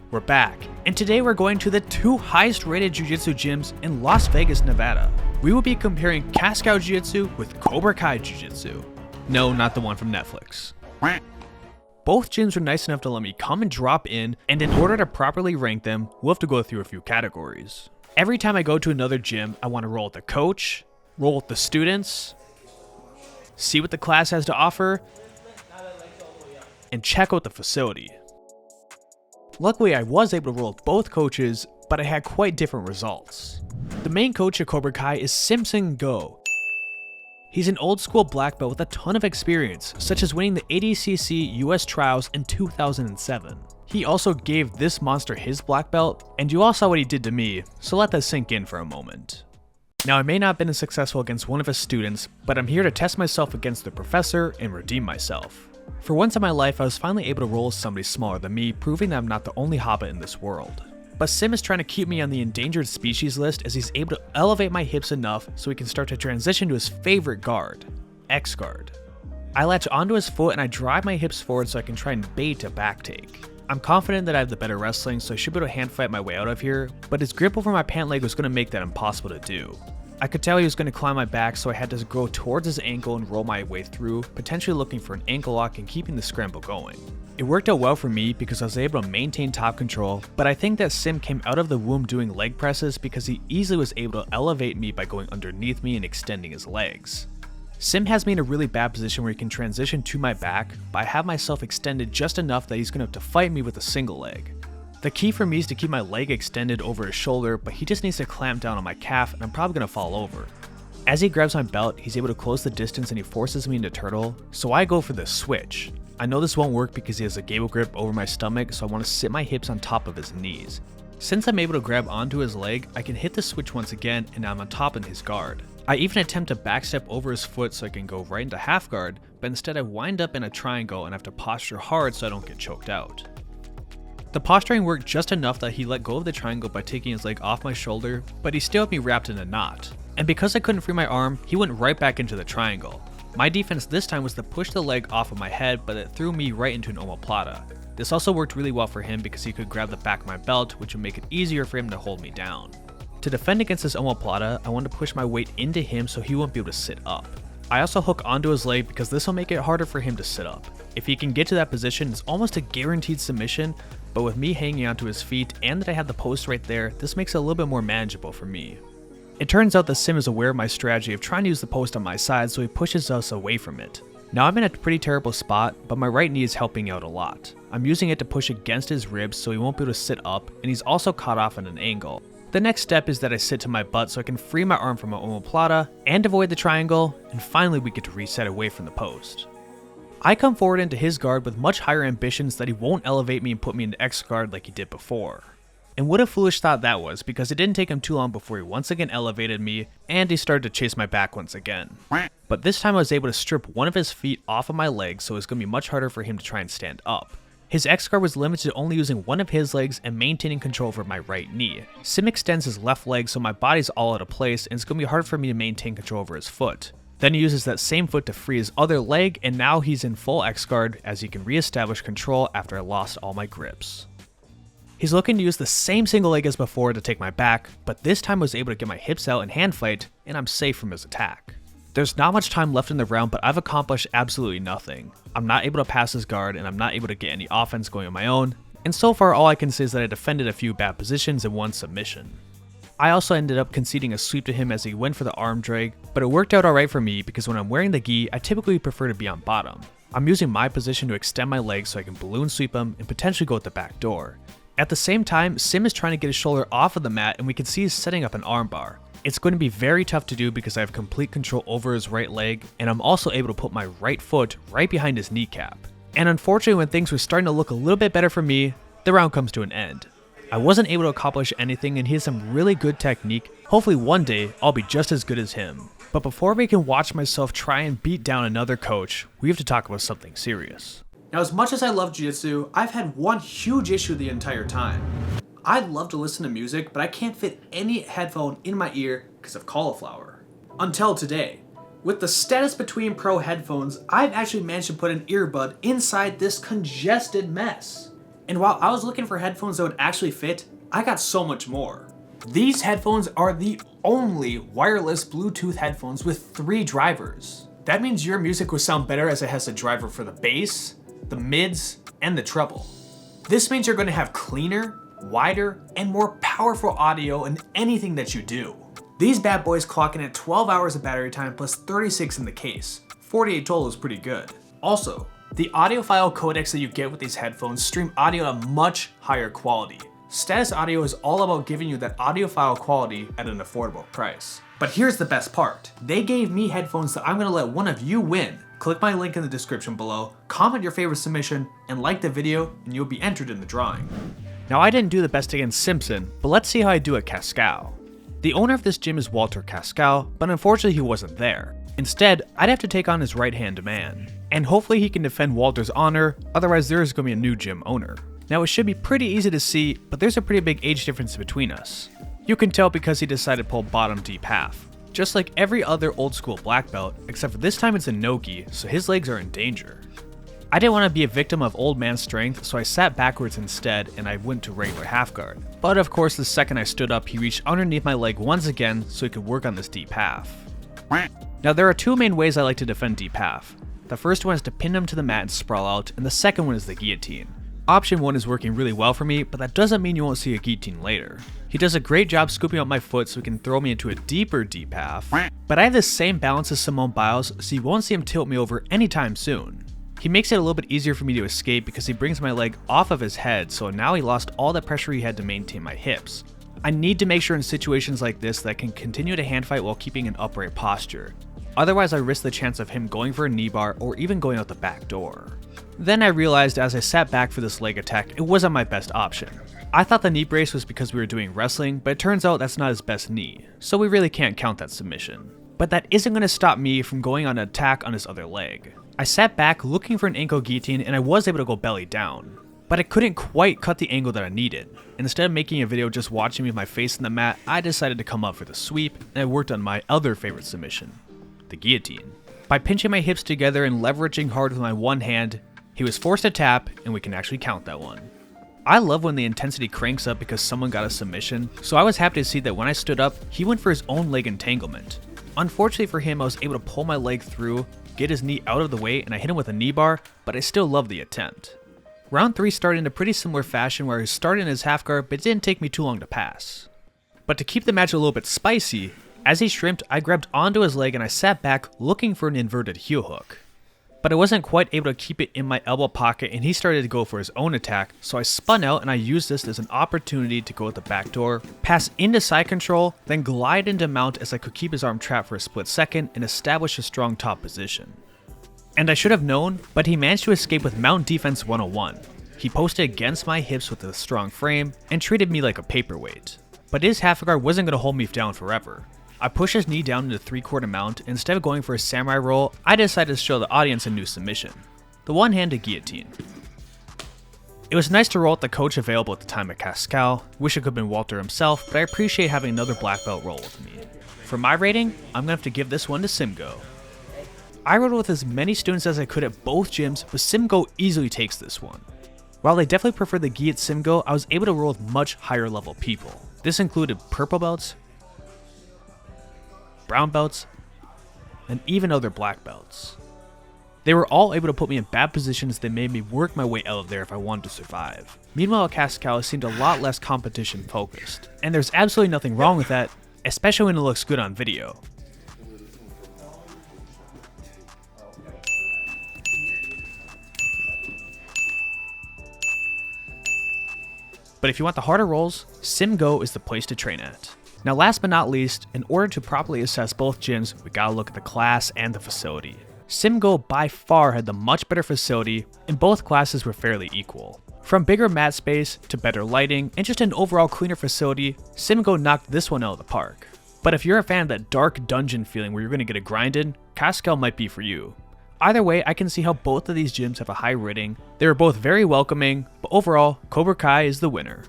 We're back, and today we're going to the two highest rated Jiu Jitsu gyms in Las Vegas, Nevada. We will be comparing Cascao Jiu Jitsu with Cobra Jiu Jitsu. No, not the one from Netflix. Both gyms were nice enough to let me come and drop in, and in order to properly rank them, we'll have to go through a few categories. Every time I go to another gym, I want to roll with the coach, roll with the students, see what the class has to offer, and check out the facility. Luckily, I was able to roll with both coaches, but I had quite different results. The main coach at Cobra Kai is Simpson Go. He's an old school black belt with a ton of experience, such as winning the ADCC US trials in 2007. He also gave this monster his black belt, and you all saw what he did to me, so let that sink in for a moment. Now, I may not have been as successful against one of his students, but I'm here to test myself against the professor and redeem myself. For once in my life, I was finally able to roll with somebody smaller than me, proving that I'm not the only hobbit in this world. But Sim is trying to keep me on the endangered species list as he's able to elevate my hips enough so he can start to transition to his favorite guard, X guard. I latch onto his foot and I drive my hips forward so I can try and bait a back take. I'm confident that I have the better wrestling, so I should be able to hand fight my way out of here, but his grip over my pant leg was going to make that impossible to do. I could tell he was going to climb my back, so I had to go towards his ankle and roll my way through, potentially looking for an ankle lock and keeping the scramble going. It worked out well for me because I was able to maintain top control, but I think that Sim came out of the womb doing leg presses because he easily was able to elevate me by going underneath me and extending his legs. Sim has me in a really bad position where he can transition to my back, but I have myself extended just enough that he's going to have to fight me with a single leg. The key for me is to keep my leg extended over his shoulder, but he just needs to clamp down on my calf and I'm probably going to fall over. As he grabs my belt, he's able to close the distance and he forces me into turtle, so I go for the switch. I know this won't work because he has a gable grip over my stomach, so I want to sit my hips on top of his knees. Since I'm able to grab onto his leg, I can hit the switch once again and I'm on top of his guard. I even attempt to backstep over his foot so I can go right into half guard, but instead I wind up in a triangle and have to posture hard so I don't get choked out. The posturing worked just enough that he let go of the triangle by taking his leg off my shoulder, but he still had me wrapped in a knot. And because I couldn't free my arm, he went right back into the triangle. My defense this time was to push the leg off of my head, but it threw me right into an omoplata. This also worked really well for him because he could grab the back of my belt, which would make it easier for him to hold me down. To defend against this omoplata, I wanted to push my weight into him so he won't be able to sit up. I also hook onto his leg because this will make it harder for him to sit up. If he can get to that position, it's almost a guaranteed submission, but with me hanging onto his feet and that I have the post right there, this makes it a little bit more manageable for me. It turns out that Sim is aware of my strategy of trying to use the post on my side, so he pushes us away from it. Now I'm in a pretty terrible spot, but my right knee is helping out a lot. I'm using it to push against his ribs so he won't be able to sit up, and he's also caught off at an angle. The next step is that I sit to my butt so I can free my arm from my omoplata and avoid the triangle, and finally we get to reset away from the post. I come forward into his guard with much higher ambitions that he won't elevate me and put me into X guard like he did before. And what a foolish thought that was, because it didn't take him too long before he once again elevated me and he started to chase my back once again. But this time I was able to strip one of his feet off of my leg, so it's going to be much harder for him to try and stand up. His X guard was limited to only using one of his legs and maintaining control over my right knee. Sim extends his left leg so my body's all out of place and it's going to be hard for me to maintain control over his foot. Then he uses that same foot to free his other leg, and now he's in full X guard as he can reestablish control after I lost all my grips. He's looking to use the same single leg as before to take my back, but this time I was able to get my hips out and hand fight, and I'm safe from his attack. There's not much time left in the round, but I've accomplished absolutely nothing. I'm not able to pass his guard, and I'm not able to get any offense going on my own, and so far all I can say is that I defended a few bad positions and one submission. I also ended up conceding a sweep to him as he went for the arm drag, but it worked out alright for me because when I'm wearing the gi, I typically prefer to be on bottom. I'm using my position to extend my legs so I can balloon sweep him and potentially go at the back door. At the same time, Sim is trying to get his shoulder off of the mat and we can see he's setting up an armbar. It's going to be very tough to do because I have complete control over his right leg, and I'm also able to put my right foot right behind his kneecap. And unfortunately, when things were starting to look a little bit better for me, the round comes to an end. I wasn't able to accomplish anything and he has some really good technique. Hopefully one day I'll be just as good as him. But before we can watch myself try and beat down another coach, we have to talk about something serious. Now, as much as I love Jiu-Jitsu, I've had one huge issue the entire time. I'd love to listen to music, but I can't fit any headphone in my ear because of cauliflower. Until today. With the Status Between Pro headphones, I've actually managed to put an earbud inside this congested mess. And while I was looking for headphones that would actually fit, I got so much more. These headphones are the only wireless Bluetooth headphones with 3 drivers. That means your music will sound better as it has a driver for the bass, the mids, and the treble. This means you're going to have cleaner, wider, and more powerful audio in anything that you do. These bad boys clock in at 12 hours of battery time plus 36 in the case. 48 total is pretty good. Also, the audiophile codecs that you get with these headphones stream audio at a much higher quality. Status Audio is all about giving you that audiophile quality at an affordable price. But here's the best part. They gave me headphones that I'm gonna let one of you win. Click my link in the description below, comment your favorite submission, and like the video, and you'll be entered in the drawing. Now I didn't do the best against Simpson, but let's see how I do at Cascao. The owner of this gym is Walter Cascao, but unfortunately he wasn't there. Instead, I'd have to take on his right-hand man. And hopefully he can defend Walter's honor, otherwise there is going to be a new gym owner. Now it should be pretty easy to see, but there's a pretty big age difference between us. You can tell because he decided to pull bottom deep half. Just like every other old school black belt, except for this time it's a no-gi, so his legs are in danger. I didn't want to be a victim of old man strength, so I sat backwards instead and I went to regular half guard. But of course the second I stood up, he reached underneath my leg once again so he could work on this deep half. Now there are 2 main ways I like to defend deep half. The first one is to pin him to the mat and sprawl out, and the second one is the guillotine. Option 1 is working really well for me, but that doesn't mean you won't see a guillotine later. He does a great job scooping up my foot so he can throw me into a deeper deep half, but I have the same balance as Simone Biles, so you won't see him tilt me over anytime soon. He makes it a little bit easier for me to escape because he brings my leg off of his head, so now he lost all the pressure he had to maintain my hips. I need to make sure in situations like this that I can continue to hand fight while keeping an upright posture. Otherwise I risk the chance of him going for a knee bar or even going out the back door. Then I realized as I sat back for this leg attack, it wasn't my best option. I thought the knee brace was because we were doing wrestling, but it turns out that's not his best knee, so we really can't count that submission. But that isn't going to stop me from going on an attack on his other leg. I sat back looking for an ankle guillotine and I was able to go belly down. But I couldn't quite cut the angle that I needed. Instead of making a video just watching me with my face in the mat, I decided to come up for the sweep and I worked on my other favorite submission, the guillotine. By pinching my hips together and leveraging hard with my one hand, he was forced to tap and we can actually count that one. I love when the intensity cranks up because someone got a submission, so I was happy to see that when I stood up, he went for his own leg entanglement. Unfortunately for him, I was able to pull my leg through, get his knee out of the way, and I hit him with a knee bar, but I still love the attempt. Round 3 started in a pretty similar fashion where I was starting in his half guard, but it didn't take me too long to pass. But to keep the match a little bit spicy, as he shrimped, I grabbed onto his leg and I sat back looking for an inverted heel hook. But I wasn't quite able to keep it in my elbow pocket and he started to go for his own attack, so I spun out and I used this as an opportunity to go at the back door, pass into side control, then glide into mount as I could keep his arm trapped for a split second and establish a strong top position. And I should have known, but he managed to escape with Mount Defense 101. He posted against my hips with a strong frame and treated me like a paperweight. But his half guard wasn't going to hold me down forever. I pushed his knee down into 3/4 mount, and instead of going for a samurai roll, I decided to show the audience a new submission, the one-handed guillotine. It was nice to roll with the coach available at the time at Cascao. Wish it could have been Walter himself, but I appreciate having another black belt roll with me. For my rating, I'm going to have to give this one to Simgo. I rolled with as many students as I could at both gyms, but Simgo easily takes this one. While I definitely prefer the gi at Simgo, I was able to roll with much higher level people. This included purple belts, brown belts, and even other black belts. They were all able to put me in bad positions that made me work my way out of there if I wanted to survive. Meanwhile, Cascao seemed a lot less competition focused, and there's absolutely nothing wrong with that, especially when it looks good on video. But if you want the harder rolls, Simgo is the place to train at. Now last but not least, in order to properly assess both gyms, we gotta look at the class and the facility. Simgo by far had the much better facility, and both classes were fairly equal. From bigger mat space to better lighting and just an overall cleaner facility, Simgo knocked this one out of the park. But if you're a fan of that dark dungeon feeling where you're gonna get a grind in, Cascao might be for you. Either way, I can see how both of these gyms have a high rating. They were both very welcoming, but overall, Cobra Kai is the winner.